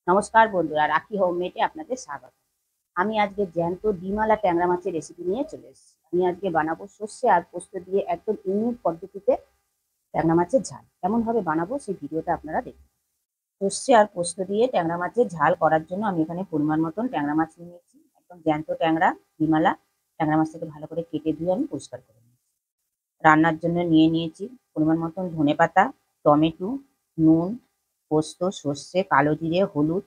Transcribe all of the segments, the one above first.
নমস্কার বন্ধুরা, রাখি হোমমেডে আপনাদের স্বাগত। আমি আজকে জ্যান্ত ডিমালা ট্যাংরা মাছের রেসিপি নিয়ে চলে এসেছি। আমি আজকে বানাবো সর্ষে আর পোস্ত দিয়ে একদম ইউনিক পদ্ধতিতে ট্যাংরা মাছের ঝাল। কেমনভাবে বানাবো সেই ভিডিওটা আপনারা দেখুন। সর্ষে আর পোস্ত দিয়ে ট্যাংরা মাছের ঝাল করার জন্য আমি এখানে পরিমাণ মতন ট্যাংরা মাছ নিয়ে নিয়েছি। একদম জ্যান্ত ট্যাংরা, ডিমালা ট্যাংরা মাছটাকে ভালো করে কেটে ধুয়ে আমি পরিষ্কার করে নিয়েছি। রান্নার জন্য নিয়ে নিয়েছি পরিমাণ মতন ধনেপাতা, টমেটো, নুন, পোস্ত, সর্ষে, কালো জিরে, হলুদ,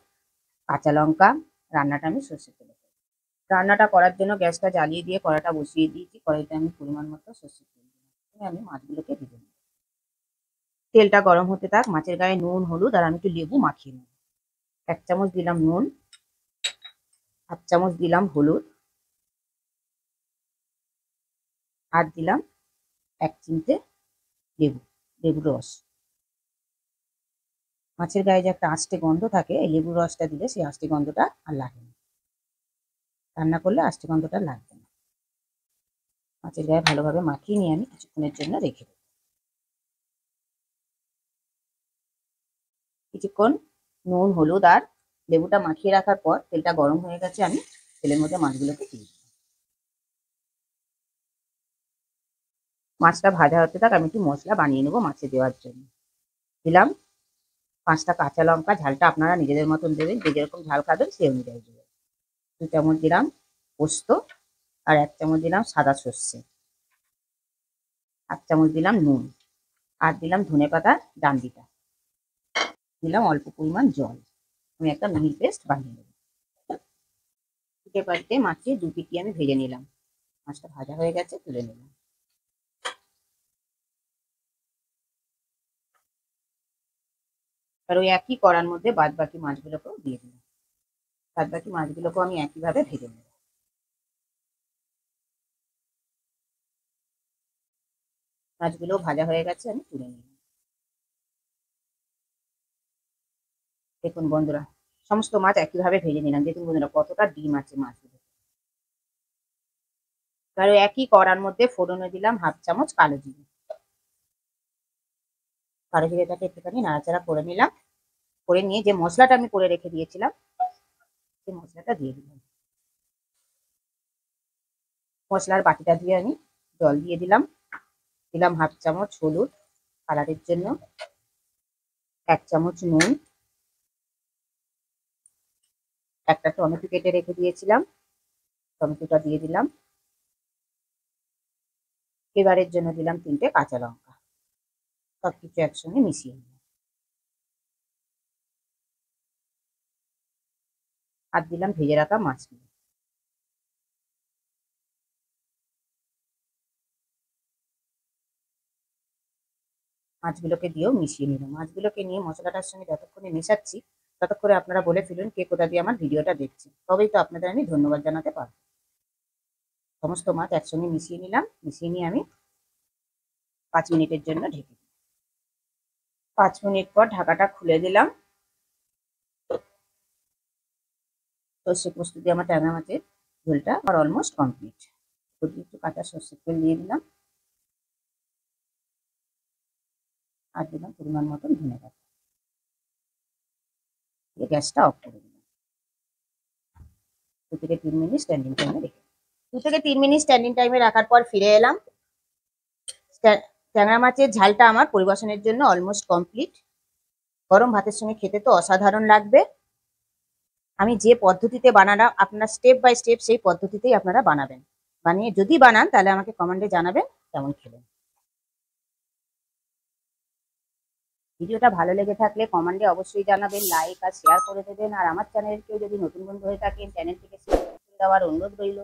কাঁচা লঙ্কা। রান্নাটা আমি সর্ষের তেলে করব। রান্নাটা করার জন্য গ্যাসটা জ্বালিয়ে দিয়ে কড়াইটা বসিয়ে দিয়েছি। কড়াইতে আমি পরিমাণ মতো সর্ষের তেল দিলাম। আমি মাছগুলোকে ভেজে নেব। তেলটা গরম হতে থাক, মাছের গায়ে নুন, হলুদ আর আমি একটু লেবু মাখিয়ে নেব। 1 চামচ দিলাম নুন, 1/2 চামচ দিলাম হলুদ, আর দিলাম 1 চিমটে লেবুর রস। মাছের গায়ে যে একটা আষ্টে গন্ধ থাকে, এই লেবুর রসটা দিলে সেই আষ্টে গন্ধটা আর লাগে না। রান্না করলে আষ্টে গন্ধটা লাগবে না। মাছের গায়ে ভালোভাবে মাখিয়ে নিয়ে আমি কিছুক্ষণের জন্য রেখে দেব। কিছুক্ষণ নুন, হলুদ আর লেবুটা মাখিয়ে রাখার পর তেলটা গরম হয়ে গেছে, আমি তেলের মধ্যে মাছগুলোকে দিয়ে দিলাম। মাছটা ভাজা হতে থাক, আমি একটু মশলা বানিয়ে নেবো মাছে দেওয়ার জন্য। দিলাম 5টা কাঁচা লঙ্কা, ঝালটা আপনারা নিজেদের মতন দেবেন, যে যেরকম ঝাল খাবেন সেই অনুযায়ী দেবেন। 2 চামচ দিলাম পোস্ত, আর 1 চামচ দিলাম সাদা সর্ষে, 1 চামচ দিলাম নুন, আর দিলাম ধনেপাতা ডান্ডিটা, দিলাম অল্প পরিমাণ জল। আমি একটা মিহি পেস্ট বানিয়ে নেব। পিঠে পাল্টে মাছে 2 পিঠি আমি ভেজে নিলাম। মাছটা ভাজা হয়ে গেছে, তুলে নিলাম। আর ওই একই কড়ার মধ্যে বাদ বাকি মাছগুলোকেও দিয়ে দিলাম। বাদ বাকি মাছগুলোকেও আমি একইভাবে ভেজে নেব। মাছগুলো ভাজা হয়ে গেছে, আমি তুলে নিলাম। দেখুন বন্ধুরা, সমস্ত মাছ একইভাবে ভেজে নিলাম। দেখুন বন্ধুরা কতটা ডিম আছে মাছগুলো। আর ওই একই কড়ার মধ্যে ফোড়নে দিলাম 1/2 চামচ কালো জিরে। কালো জিরেটাকে একটুখানি নাড়াচাড়া করে নিলাম। করে নিয়ে যে মশলাটা আমি করে রেখে দিয়েছিলাম, সেই মশলাটা দিয়ে দিলাম। মশলার বাটিটা দিয়ে আমি জল দিয়ে দিলাম। দিলাম 1/2 চামচ হলুদ কালারের জন্য, 1 চামচ নুন, একটা টমেটো কেটে রেখে দিয়েছিলাম, টমেটোটা দিয়ে দিলাম। এবারের জন্য দিলাম 3টে কাঁচা লঙ্কা। সবকিছু একসঙ্গে মিশিয়ে নিলাম। আর দিলাম ভেজে রাখা মাছগুলো। মাছগুলোকে দিয়েও মিশিয়ে নিলাম। মাছগুলোকে নিয়ে মশলাটার সঙ্গে যতক্ষণে মেশাচ্ছি, ততক্ষণে আপনারা বলে ফেলুন কে কোথা দিয়ে আমার ভিডিওটা দেখছেন। তবেই তো আপনাদের আমি ধন্যবাদ জানাতে পারবো। সমস্ত মাছ একসঙ্গে মিশিয়ে নিলাম। মিশিয়ে নিয়ে আমি 5 মিনিটের জন্য ঢেকে দিলাম। 5 মিনিট পর ঢাকাটা খুলে দিলাম। সর্ষে পোস্ত দিয়ে আমার ট্যাংরা মাছের ঝোলটা আমার অলমোস্ট কমপ্লিট। একটু কাঁচা সর্ষের তেল দিয়ে দিলাম, আর দিলাম পরিমাণ মতন ধনেপাতা। দিয়ে গ্যাসটা অফ করে দিলাম। 2 থেকে 3 মিনিট স্ট্যান্ডিং টাইমে রেখে 2 থেকে 3 মিনিট স্ট্যান্ডিং টাইমে রাখার পর ফিরে এলাম। ট্যাংরা মাছের ঝালটা আমার পরিবেশনের জন্য অলমোস্ট কমপ্লিট। গরম ভাতের সঙ্গে খেতে তো অসাধারণ লাগবে। আমি যে পদ্ধতিতে বানালাম, আপনারা স্টেপ বাই স্টেপ সেই পদ্ধতিতেই আপনারা বানাবেন। বানিয়ে যদি বানান তাহলে আমাকে কমেন্টে জানাবেন কেমন খেলেন। ভিডিওটা ভালো লেগে থাকলে কমেন্টে অবশ্যই জানাবেন, লাইক আর শেয়ার করে দেবেন। আর আমার চ্যানেল কেউ যদি নতুন বন্ধু হয়ে থাকেন, চ্যানেলটিকে সাবস্ক্রাইব করে দেওয়ার অনুরোধ রইল।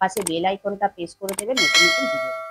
পাশে বেল আইকনটা প্রেস করে দেবেন নতুন নতুন ভিডিও।